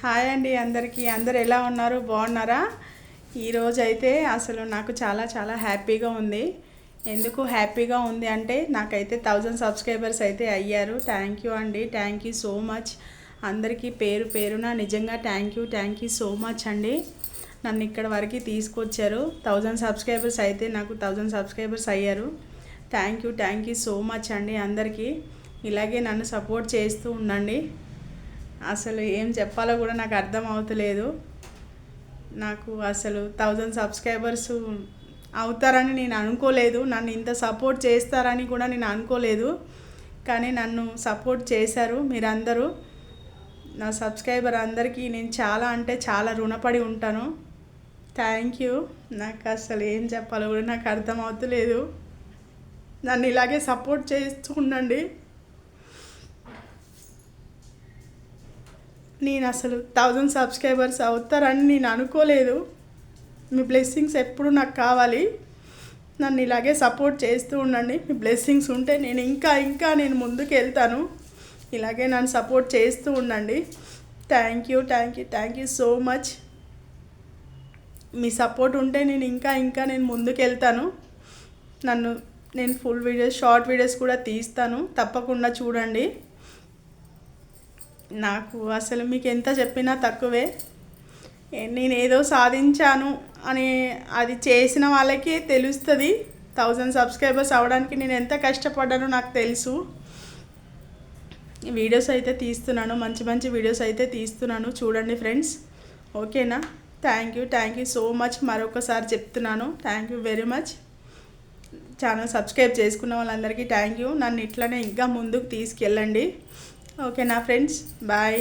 Hi అండి అందరికీ. అందరు ఎలా ఉన్నారు? బాగున్నారా? ఈరోజు అయితే అసలు నాకు చాలా చాలా హ్యాపీగా ఉంది. ఎందుకు హ్యాపీగా ఉంది అంటే నాకైతే 1000 సబ్స్క్రైబర్స్ అయితే అయ్యారు. థ్యాంక్ యూ అండి. Thank you so much. అందరికీ పేరు పేరున నిజంగా థ్యాంక్ యూ సో మచ్ అండి. నన్ను ఇక్కడ వరకు తీసుకొచ్చారు. 1000 సబ్స్క్రైబర్స్ అయితే నాకు 1000 సబ్స్క్రైబర్స్ అయ్యారు. థ్యాంక్ యూ సో మచ్ అండి అందరికీ. ఇలాగే నన్ను సపోర్ట్ చేస్తూ ఉండండి. అసలు ఏం చెప్పాలో కూడా నాకు అర్థం అవుతలేదు. నాకు అసలు 1000 సబ్స్క్రైబర్స్ అవుతారని నేను అనుకోలేదు. నన్ను ఇంత సపోర్ట్ చేస్తారని కూడా నేను అనుకోలేదు. కానీ నన్ను సపోర్ట్ చేశారు మీరందరూ. నా సబ్స్క్రైబర్ అందరికీ నేను చాలా అంటే చాలా రుణపడి ఉంటాను. Thank you. నాకు అసలు ఏం చెప్పాలో కూడా నాకు అర్థం అవుతలేదు. నన్ను ఇలాగే సపోర్ట్ చేస్తూ ఉండండి. నేను అసలు 1000 సబ్స్క్రైబర్స్ అవుతారని నేను అనుకోలేదు. మీ బ్లెస్సింగ్స్ ఎప్పుడు నాకు కావాలి. నన్ను ఇలాగే సపోర్ట్ చేస్తూ ఉండండి. మీ బ్లెస్సింగ్స్ ఉంటే నేను ఇంకా నేను ముందుకు వెళ్తాను. ఇలాగే నన్ను సపోర్ట్ చేస్తూ ఉండండి. Thank you so much. Me support ఉంటే నేను ఇంకా నేను ముందుకు వెళ్తాను. నేను ఫుల్ వీడియోస్, షార్ట్ వీడియోస్ కూడా తీస్తాను. తప్పకుండా చూడండి. నాకు అసలు మీకు ఎంత చెప్పినా తక్కువే. నేను ఏదో సాధించాను అని అది చేసిన వాళ్ళకే తెలుస్తుంది. 1000 సబ్స్క్రైబర్స్ అవ్వడానికి నేను ఎంత కష్టపడ్డానో నాకు తెలుసు. వీడియోస్ అయితే తీస్తున్నాను, మంచి వీడియోస్ అయితే తీస్తున్నాను. చూడండి ఫ్రెండ్స్. ఓకేనా? Thank you so much. మరొకసారి చెప్తున్నాను, thank you very much. Channel subscribe చేసుకున్న వాళ్ళందరికీ థ్యాంక్ యూ. నన్ను ఇట్లనే ఇంకా ముందుకు తీసుకెళ్ళండి. ఓకేనా ఫ్రెండ్స్? బాయ్.